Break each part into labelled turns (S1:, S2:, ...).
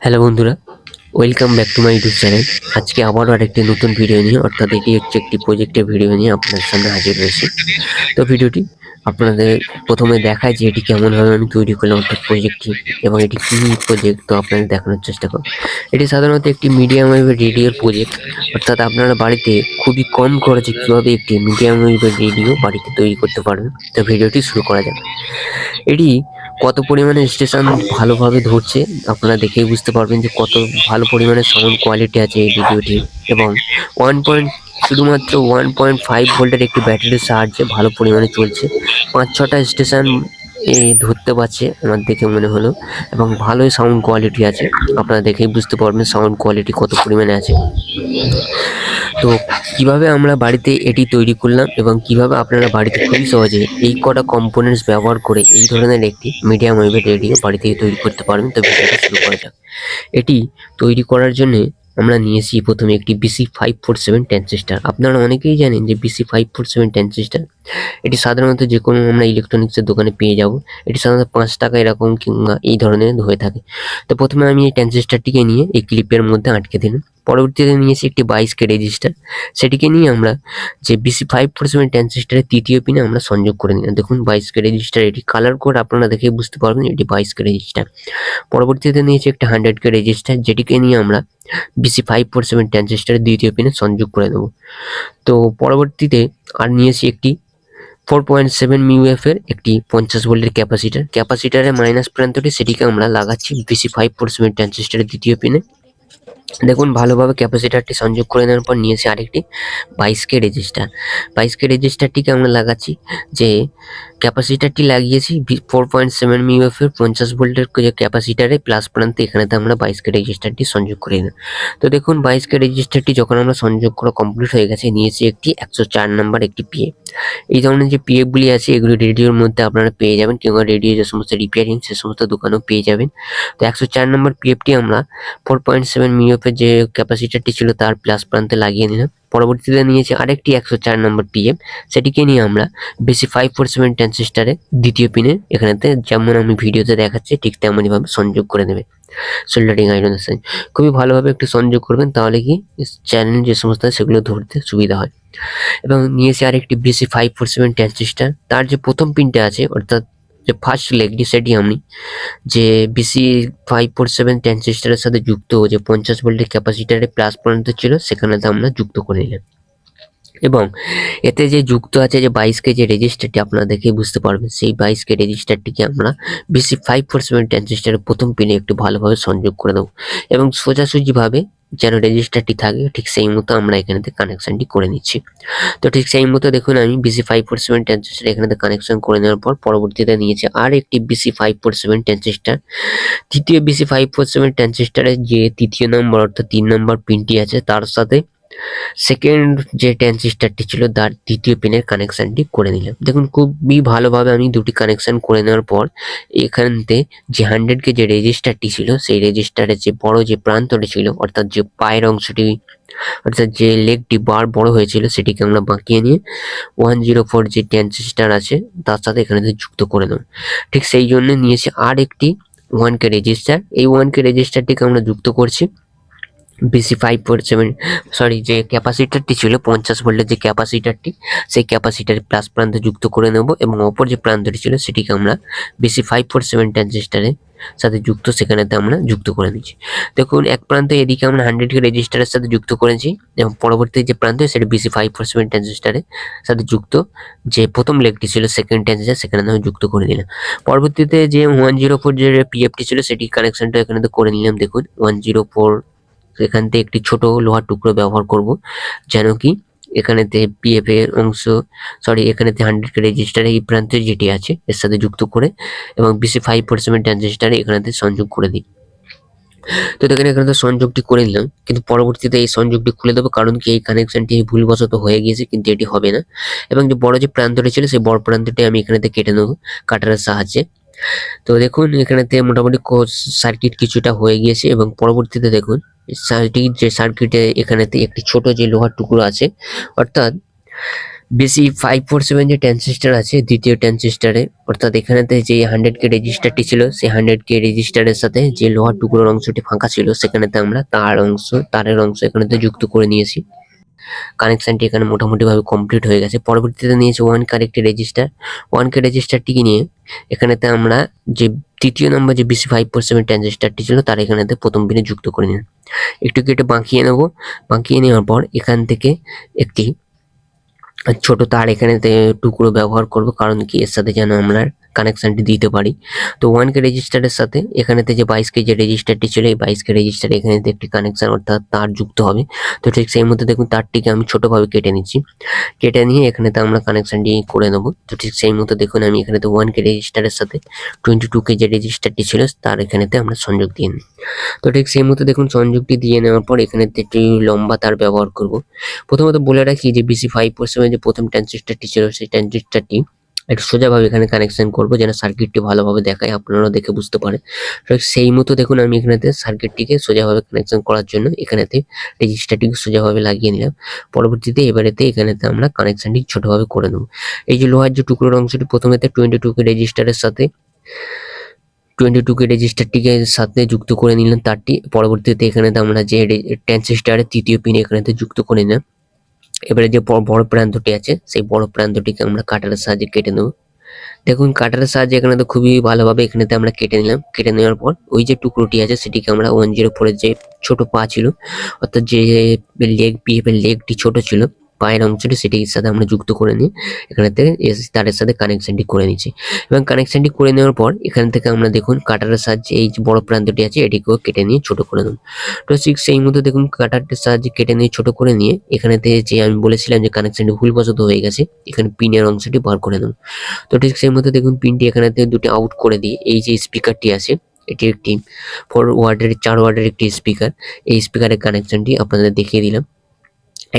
S1: Hello বন্ধুরা, welcome back to my YouTube channel. আজকে আবারও আরেকটি নতুন ভিডিও নিয়ে, অর্থাৎ এটি হচ্ছে একটি প্রজেক্টের ভিডিও নিয়ে আপনাদের সামনে হাজির হয়েছি। তো ভিডিওটি আপনাদের প্রথমে দেখায় যে এটি কেমনভাবে আমি তৈরি করলাম, অর্থাৎ প্রজেক্টটি, এবং এটি কী প্রজেক্ট, তো আপনাদের দেখানোর চেষ্টা করব। এটি সাধারণত একটি মিডিয়াম ওয়েভের রেডিওর প্রজেক্ট, অর্থাৎ আপনারা বাড়িতে খুবই কম খরচে কীভাবে একটি মিডিয়াম ওয়েভের রেডিও বাড়িতে তৈরি করতে পারবেন। তো ভিডিওটি শুরু করা যাক। এটি কত পরিমাণে স্টেশন ভালোভাবে ধরছে আপনারা দেখেই বুঝতে পারবেন যে কত ভালো পরিমাণে সাউন্ড কোয়ালিটি আছে এই রেডিওটি, এবং শুধুমাত্র 1.5 ভোল্টের একটি ব্যাটারির সাহায্যে ভালো পরিমাণে চলছে। 5-6টা স্টেশন ধরতে পারছে আমার দেখে মনে হলো, এবং ভালোই সাউন্ড কোয়ালিটি আছে। আপনারা দেখেই বুঝতে পারবেন সাউন্ড কোয়ালিটি কত পরিমাণে আছে। তো কিভাবে আমরা বাড়িতে এটি তৈরি করলাম এবং কিভাবে আপনারা বাড়িতে খুবই সহজে এই কটা কম্পোনেন্টস ব্যবহার করে এই ধরনের একটি মিডিয়াম ওয়েভের রেডিও বাড়িতে তৈরি করতে পারবেন। তো ভিডিওটি শুরু করা যাক। এটি তৈরি করার জন্য আমরা নিয়েছি প্রথমে একটি BC547 ট্রানজিস্টর। আপনারা অনেকেই জানেন যে BC547 ট্রানজিস্টর এটি সাধারণত যে কোনো আমরা ইলেকট্রনিক্সের দোকানে পেয়ে যাব। এটি সাধারণত 5 টাকা এরকম কিংবা এই ধরনের হয়ে থাকে। তো প্রথমে আমি এই ট্রানজিস্টরটিকে নিয়ে এই ক্লিপের মধ্যে আটকে দিলাম। পরবর্তীতে নিয়েছি একটি 22K রেজিস্টার। সেটিকে নিয়ে আমরা যে BC547 ট্রানজিস্টরের তৃতীয় পিনে আমরা সংযোগ করে নিলাম। দেখুন 22K রেজিস্টার, এটি কালার কোড আপনারা দেখেই বুঝতে পারবেন এটি 22K রেজিস্টার। পরবর্তীতে নিয়েছি একটা 100K রেজিস্টার, যেটিকে নিয়ে আমরা BC547 ট্রানজিস্টরের দ্বিতীয় পিনে সংযোগ করে দেবো। তো পরবর্তীতে আর নিয়েছি একটি 4.7 μF এর একটি 50 ভোল্টের ক্যাপাসিটারের মাইনাস প্রান্তটি সেটিকে আমরা লাগাচ্ছি BC547 ট্রানজিস্টরের দ্বিতীয় পিনে। দেখুন ভালোভাবে ক্যাপাসিটারটি সংযোগ করে নেওয়ার পর নিয়েছি আরেকটি 22K রেজিস্টার। 22K রেজিস্টারটিকে আমরা লাগাচ্ছি, যে ক্যাপাসিটারটি লাগিয়েছি 4.7 μF এর 50 ভোল্টের যে ক্যাপাসিটারে প্লাস প্রান্তে এখানেতে আমরা 22K রেজিস্টারটি সংযোগ করে নিলাম। তো দেখুন 22K রেজিস্টারটি যখন আমরা সংযোগ করা কমপ্লিট হয়ে গেছে, নিয়েছি একটি 104 নাম্বার একটি পিএফ। এই ধরনের যে পিএফগুলি আছে এগুলি রেডিওর মধ্যে আপনারা পেয়ে যাবেন, কিংবা রেডিও যে সমস্ত রিপেয়ারিং সে সমস্ত দোকানেও পেয়ে যাবেন। তো 104 নম্বর পিএফটি আমরা 4.7 μF এর যে ক্যাপাসিটারটি ছিল তার প্লাস প্রান্তে লাগিয়ে নিলাম। পরবর্তীতে নিয়েছি আরেকটি 104 নম্বর পিএফ, সেটিকে নিয়ে আমরা BC547 ট্রানজিস্টরের দ্বিতীয় পিনে এখানেতে যেমন আমি ভিডিওতে দেখাচ্ছি ঠিক তেমনইভাবে সংযোগ করে নেবে সোল্ডারিং আয়রনের সাহায্যে। খুবই ভালোভাবে একটু সংযোগ করবেন, তাহলে কি চ্যানেল যে সমস্ত সেগুলো ধরতে সুবিধা হয়। এবং নিয়েছি আরেকটি BC547 ট্রানজিস্টর, তার যে প্রথম পিনটা আছে অর্থাৎ যে ফার্স্ট লেগটি, সেটি আমি যে BC547 ট্রানজিস্টরের সাথে যুক্ত যে 50 ভোল্টের ক্যাপাসিটারের প্লাস পয়েন্ট ছিল সেখানেতে আমরা যুক্ত করে নিলাম। এবং এতে যে যুক্ত আছে যে 22K যে রেজিস্টারটি আপনারা দেখেই বুঝতে পারবেন, সেই 22K রেজিস্টারটিকে আমরা BC547 ট্রানজিস্টরের প্রথম পিনে একটু ভালোভাবে সংযোগ করে দেবো, এবং সোজাসুজিভাবে যেন রেজিস্টারটি থাকে ঠিক সেই মতো আমরা এখানেতে কানেকশানটি করে নিচ্ছি। তো ঠিক সেই মতো দেখুন আমি BC547 ট্রানজিস্টার এখানেতে কানেকশন করে নেওয়ার পর পরবর্তীতে নিয়েছি আর একটি BC547 ট্রানজিস্টার। তৃতীয় BC547 ট্রানজিস্টারের যে তৃতীয় নম্বর অর্থাৎ 3 নম্বর পিনটি আছে তার সাথে সেকেন্ড যে ট্রানজিস্টারটি ছিল তার দ্বিতীয় পিনের কানেকশানটি করে নিলাম। দেখুন খুবই ভালোভাবে আমি দুটি কানেকশান করে নেওয়ার পর এখানতে যে 100K যে রেজিস্টারটি ছিল সেই রেজিস্টারের যে বড় যে প্রান্তটি ছিল অর্থাৎ যে পায়ের অংশটি অর্থাৎ যে লেগটি বার বড় হয়েছিল সেটিকে আমরা বাঁকিয়ে নিয়ে 104 যে ট্রানজিস্টার আছে তার সাথে এখানে যুক্ত করে দেবো। ঠিক সেই জন্য নিয়েছি আর একটি 1K রেজিস্টার। এই 1K রেজিস্টারটিকে আমরা যুক্ত করছি BC547 যে ক্যাপাসিটারটি ছিল 50 ভোল্টের যে ক্যাপাসিটারটি, সেই ক্যাপাসিটারের প্লাস প্রান্তে যুক্ত করে নেব, এবং অপর যে প্রান্তটি ছিল সেটিকে আমরা BC547 ট্রানজিস্টারের সাথে যুক্ত সেখানেতে আমরা যুক্ত করে নিচ্ছি। দেখুন এক প্রান্তে এদিকে আমরা 100K রেজিস্টারের সাথে যুক্ত করেছি, এবং পরবর্তী যে প্রান্ত সেটা BC547 ট্রানজিস্টারের সাথে যুক্ত যে প্রথম লেগটি ছিল সেকেন্ড ট্রানজিস্টার সেখানে আমরা যুক্ত করে দিলাম। পরবর্তীতে যে 104 যে পিএফটি ছিল সেটি কানেকশনটা এখানে করে নিলাম। দেখুন 104 এখান থেকে একটি ছোট লোহার টুকরো ব্যবহার করব, যেন কি এখানেতে পিএফ এর অংশ এখানেতে 100K রেজিস্টার এই প্রান্তে যেটি আছে এর সাথে যুক্ত করে এবং BC547 ট্রানজিস্টারে এখানেতে সংযোগ করে দিই। তো দেখেন এখানে তো সংযোগটি করে নিলাম, কিন্তু পরবর্তীতে এই সংযোগটি খুলে দেবো, কারণ কি এই কানেকশনটি ভুলবশত হয়ে গিয়েছে, কিন্তু এটি হবে না। এবং যে বড় যে প্রান্তটি ছিল সেই বড় প্রান্তটি আমি এখানেতে কেটে নেবো কাটারের সাহায্যে। তো দেখুন এখানেতে মোটামুটি সার্কিট কিছুটা হয়ে গিয়েছে, এবং পরবর্তীতে দেখুন সার্কিটে এখানেতে একটি ছোট যে লোহার টুকরো আছে অর্থাৎ BC547 যে ট্রানজিস্টার আছে দ্বিতীয় ট্রানজিস্টারে, অর্থাৎ এখানেতে যে 100K রেজিস্টারটি ছিল সেই 100K রেজিস্টারের সাথে যে লোহার টুকরোর অংশটি ফাঁকা ছিল সেখানেতে আমরা তারের অংশ এখানেতে যুক্ত করে নিয়েছি। কানেকশনটি এখানে মোটামুটি ভাবে কমপ্লিট হয়ে গেছে। পরবর্তীতে নিয়েছি 1K একটি রেজিস্টার। 1K রেজিস্টারটিকে নিয়ে এখানেতে আমরা যে তৃতীয় নম্বর যে BC547 ট্রানজিস্টারটি ছিল তার এখানেতে প্রথম পিনে যুক্ত করে নিলাম। একটু কেটে বাঁকিয়ে নেব। বাঁকিয়ে নেওয়ার পর এখান থেকে একটি ছোট তার এখানেতে টুকরো ব্যবহার করব, কারণ কি এর সাথে যেন আমরা কানেকশনটি দিতে পারি। তো 1K রেজিস্টারের সাথে এখানেতে যে 22K যে রেজিস্টারটি ছিল এই 22K রেজিস্টার এখানেতে একটি কানেকশন অর্থাৎ তার যুক্ত হবে। তো ঠিক সেই মতো দেখুন তারটিকে আমি ছোটভাবে কেটে নিচ্ছি। কেটে নিয়ে এখানেতে আমরা কানেকশনটি করে নেব। তো ঠিক সেই মতো দেখুন আমি এখানেতে 1K রেজিস্টারের সাথে 22K যে রেজিস্টারটি ছিল তার এখানেতে আমরা সংযোগ দিয়ে নিই। তো ঠিক সেই মতো দেখুন সংযোগটি দিয়ে নেওয়ার পর এখানেতে একটি লম্বা তার ব্যবহার করব। প্রথমত বলে রাখি যে BC547 যে প্রথম ট্রানজিস্টারটি ছিল সেই ট্রানজিস্টারটি একটু সোজাভাবে এখানে কানেকশন করব যেন সার্কিটটি ভালোভাবে দেখায়, আপনারাও দেখে বুঝতে পারে। তো সেই মতো দেখুন আমি এখানেতে সার্কিটটিকে সোজাভাবে কানেকশন করার জন্য এখানেতে রেজিস্টারটিকে সোজাভাবে লাগিয়ে নিলাম। পরবর্তীতে এবারেতে এখানেতে আমরা কানেকশনটি ছোটভাবে করে নেব। এই যে লোহার যে টুকরোর অংশটি প্রথমেতে 22K রেজিস্টারের সাথে 22K রেজিস্টারটিকে সাথে যুক্ত করে নিলাম তারটি। পরবর্তীতে এখানেতে আমরা যে ট্রানজিস্টারের তৃতীয় পিন এখানেতে যুক্ত করে নিলাম। এবারে যে বড় প্রান্তটি আছে সেই বড় প্রান্তটিকে আমরা কাটারের সাহায্যে কেটে নেব। দেখুন কাটারের সাহায্যে এখানে তো খুবই ভালোভাবে এখানেতে আমরা কেটে নিলাম। কেটে নেওয়ার পর ওই যে টুকরোটি আছে সেটিকে আমরা 104 এর যে ছোট পা ছিল, অর্থাৎ যে লেগটি ছোট ছিল পায়ের অংশটি সেটির সাথে আমরা যুক্ত করে নিই এখানেতে তারের সাথে কানেকশনটি করে নিচ্ছি। এবং কানেকশনটি করে নেওয়ার পর এখান থেকে আমরা দেখুন কাটারের সাহায্যে এই যে বড় প্রান্তটি আছে এটিকেও কেটে নিয়ে ছোট করে নেব। তো ঠিক সেই মতো দেখুন কাটারটির সাহায্যে কেটে নিয়ে ছোট করে নিয়ে এখানেতে যে আমি বলেছিলাম যে কানেকশনটি ভুলবশত হয়ে গেছে এখানে পিনের অংশটি বার করে নেব। তো ঠিক সেই মতো দেখুন পিনটি এখানেতে দুটি আউট করে দিয়ে এই যে স্পিকারটি আছে এটি একটি 4 ওয়াটের একটি স্পিকার। এই স্পিকারের কানেকশনটি আপনাদের দেখিয়ে দিলাম।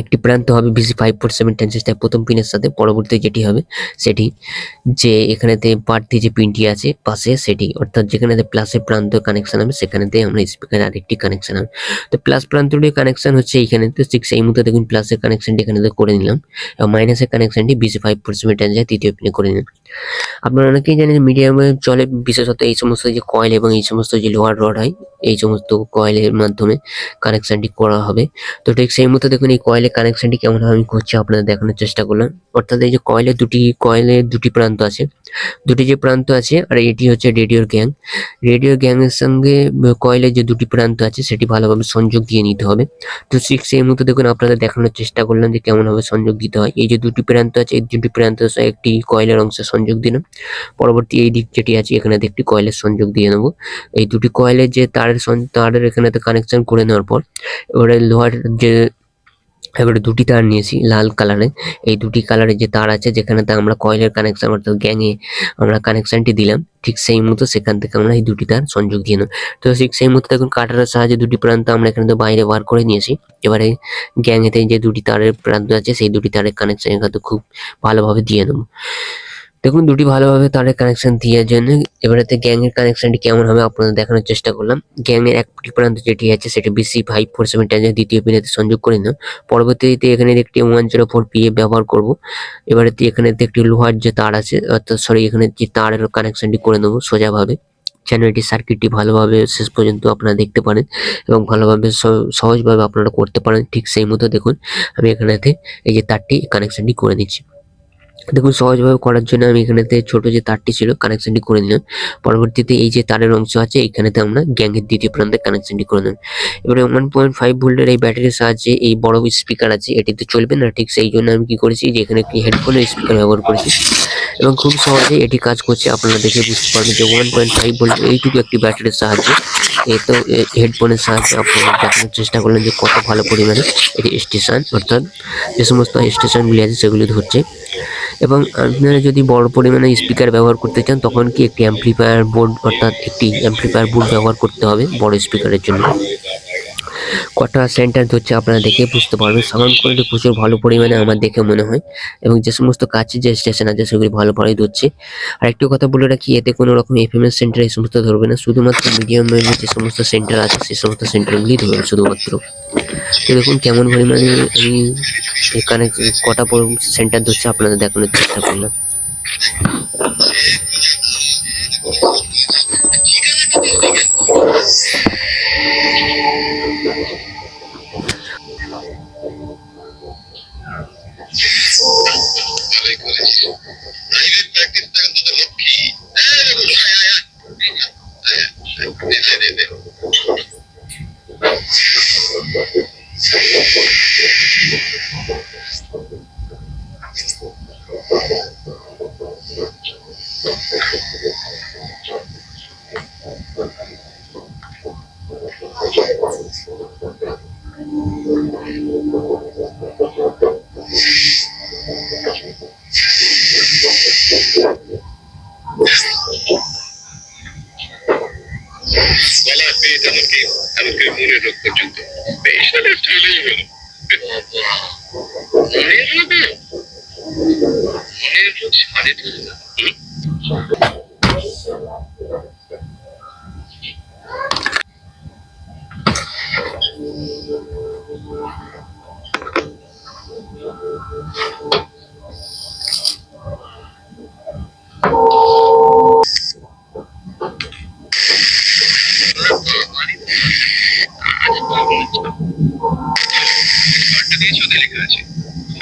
S1: একটি প্রান্ত হবে BC547 ট্রানজিস্টার প্রথম পিনের সাথে, পরবর্তী যেটি হবে সেটি যে এখানেতে প্রার্থী যে পিনটি আছে পাশে সেটি, অর্থাৎ যেখানেতে প্লাসের প্রান্ত কানেকশন হবে সেখানেতে আমরা স্পিকারের আরেকটি কানেকশন হবে। তো প্লাস প্রান্তটি কানেকশন হচ্ছে এইখানে, তো ঠিক সেই মতো দেখুন প্লাসের কানেকশনটি এখানেতে করে নিলাম এবং মাইনাসের কানেকশনটি BC547 ট্রানজিস্টার তৃতীয় পিনে করে নিলাম। আপনারা অনেকেই জানেন মিডিয়ামে চলে বিশেষত এই সমস্ত যে কয়েল এবং এই সমস্ত যে লোহার রড হয় এই সমস্ত কয়েলের মাধ্যমে কানেকশনটি করা হবে। তো ঠিক সেই মতো দেখুন এই কয়েলের কানেকশনটি কেমন আমি করছি আপনাদের দেখানোর চেষ্টা করলাম। অর্থাৎ এই যে কয়েলের দুটি প্রান্ত আছে, দুটি যে প্রান্ত আছে আর এটি হচ্ছে রেডিওর গ্যাং। রেডিও গ্যাংয়ের সঙ্গে কয়েলের যে দুটি প্রান্ত আছে সেটি ভালোভাবে সংযোগ দিয়ে নিতে হবে। তো ঠিক সেই মতো দেখুন আপনাদের দেখানোর চেষ্টা করলাম যে কেমন ভাবে সংযোগ দিতে হয়। এই যে দুটি প্রান্ত আছে এই দুটি প্রান্ত একটি কয়েলের অংশে সংযোগ দিলাম। পরবর্তী এই দিক যেটি আছে এখানে একটি কয়েলের সংযোগ দিয়ে নেব। এই দুটি কয়েলের যে তারের এখানেতে কানেকশন করে নেওয়ার পর এবারে লোহার যে এবারে দুটি তার নিয়েছি লাল কালারে। এই দুটি কালারের যে তার আছে যেখানেতে আমরা কয়েলের কানেকশন অর্থাৎ গ্যাংয়ে আমরা কানেকশনটি দিলাম, ঠিক সেই মতো সেখান থেকে আমরা এই দুটি তার সংযোগ দিয়ে নেব। তো ঠিক সেই মতো দেখুন কাটারের সাহায্যে দুটি প্রান্ত আমরা এখানে বাইরে বার করে নিয়েছি। এবারে গ্যাংয়েতে যে দুটি তারের প্রান্ত আছে সেই দুটি তারের কানেকশন এখানে খুব ভালোভাবে দিয়ে নেব। দেখুন দুটি ভালোভাবে তারের কানেকশন দেওয়ার জন্য এবারেতে গ্যাংয়ের কানেকশনটি কেমন হবে আপনাদের দেখানোর চেষ্টা করলাম। গ্যাংয়ের একটি প্রান্ত যেটি আছে সেটা BC547 ট্রানজিস্টার দ্বিতীয় পিনেতে সংযোগ করে নিলাম। পরবর্তীতে এখানে একটি 104 PA ব্যবহার করব। এবারেতে এখানে একটি লোহার যে তার আছে অর্থাৎ এখানে যে তারের কানেকশনটি করে নেব সোজাভাবে, যেন এটি সার্কিটটি ভালোভাবে শেষ পর্যন্ত আপনারা দেখতে পারেন এবং ভালোভাবে সহজভাবে আপনারা করতে পারেন। ঠিক সেই মতো দেখুন আমি এখানেতে এই যে তারটি কানেকশনটি করে নিচ্ছি। দেখুন সহজভাবে করার জন্য আমি এখানেতে ছোট যে তারটি ছিল কানেকশনটি করে নিলাম। পরবর্তীতে এই যে তারের অংশ আছে এখানেতে আমরা গ্যাংয়ের দ্বিতীয় প্রান্তে কানেকশনটি করে নিলাম। এবারে 1.5 ভোল্টের এই ব্যাটারির সাহায্যে এই বড় স্পিকার আছে এটিতে চলবে না, ঠিক সেই জন্য আমি কি করেছি যে এখানে একটি হেডফোনের স্পিকার ব্যবহার করেছি এবং খুব সহজে এটি কাজ করছে। আপনারা দেখে বুঝতে পারবেন যে 1.5 ভোল্ট এইটুকু একটি ব্যাটারির সাহায্যে তো হেডফোনের সাহায্যে আপনারা দেখানোর চেষ্টা করলেন যে কত ভালো পরিমাণে এটি স্টেশন অর্থাৎ যে সমস্ত স্টেশনগুলি আছে সেগুলি ধরছে। এবং আপনারা যদি বড় পরিমাণে স্পিকার ব্যবহার করতে চান তখন কি একটি অ্যাম্পলিফায়ার বোর্ড অর্থাৎ একটি অ্যাম্পলিফায়ার বোর্ড ব্যবহার করতে হবে বড় স্পিকারের জন্য। কটা সেন্টার ধরছে আপনারা দেখে বুঝতে পারবেন। সাউন্ড কোয়ালিটি প্রচুর ভালো পরিমাণে আমার দেখে মনে হয় এবং যে সমস্ত কাছের যে স্টেশন আছে সেগুলি ভালোভাবেই ধরছে। আর একটু কথা বলে রাখি এতে কোনো রকম FM এর সেন্টার এই সমস্ত ধরবে না, শুধুমাত্র মিডিয়াম ওয়েভের যে সমস্ত সেন্টার আছে সেই সমস্ত সেন্টারগুলি ধরবে শুধুমাত্র। তো দেখুন কেমন পরিমাণে আমি এখানে কটা সেন্টার ধরছে আপনাদের দেখানোর চেষ্টা করলাম।
S2: এমনকি মনের রোগ পর্যন্ত পেশেন্টের চলেই হলো মনের রোগ সারে লেখা আছে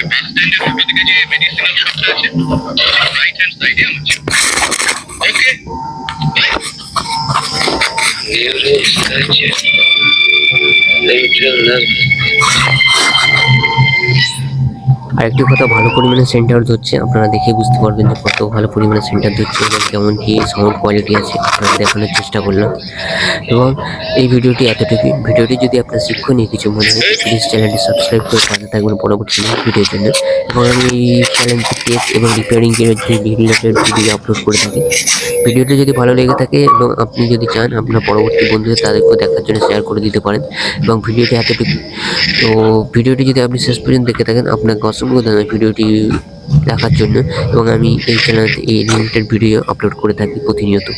S2: বাস স্ট্যান্ডের উল্টো দিকে যে মেডিসিনাল শপটা আছে রাইট হ্যান্ড সাইডে আমার ওকে
S1: আরেকটি কথা, ভালো পরিমাণে সেন্টার ধরছে, আপনারা দেখে বুঝতে পারবেন যে কত ভালো পরিমাণে সেন্টার ধরছে এবং কেমন কি সাউন্ড কোয়ালিটি আছে আপনারা দেখানোর চেষ্টা করলাম। এবং এই ভিডিওটি এতটুকুই। ভিডিওটি যদি আপনার শিক্ষণীয় কিছু মনে হয় প্লিজ চ্যানেলটি সাবস্ক্রাইব করে পাশে থাকবেন পরবর্তী ভিডিওর জন্য। এবং আমি এই চ্যানেলটি টেস্ট এবং রিপেয়ারিং এর রিলেটেড ভিডিও আপলোড করে থাকি। ভিডিওটি যদি ভালো লেগে থাকে এবং আপনি যদি চান আপনার পরবর্তী বন্ধুদের তাদেরকেও দেখার জন্য শেয়ার করে দিতে পারেন। এবং ভিডিওটি এতটুকু। তো ভিডিওটি যদি আপনি শেষ পর্যন্ত দেখে থাকেন আপনাকে অসংখ্য ধন্যবাদ ভিডিওটি দেখার জন্য। এবং আমি এই চ্যানেলে এই রিলেটেড ভিডিও আপলোড করে থাকি প্রতিনিয়ত।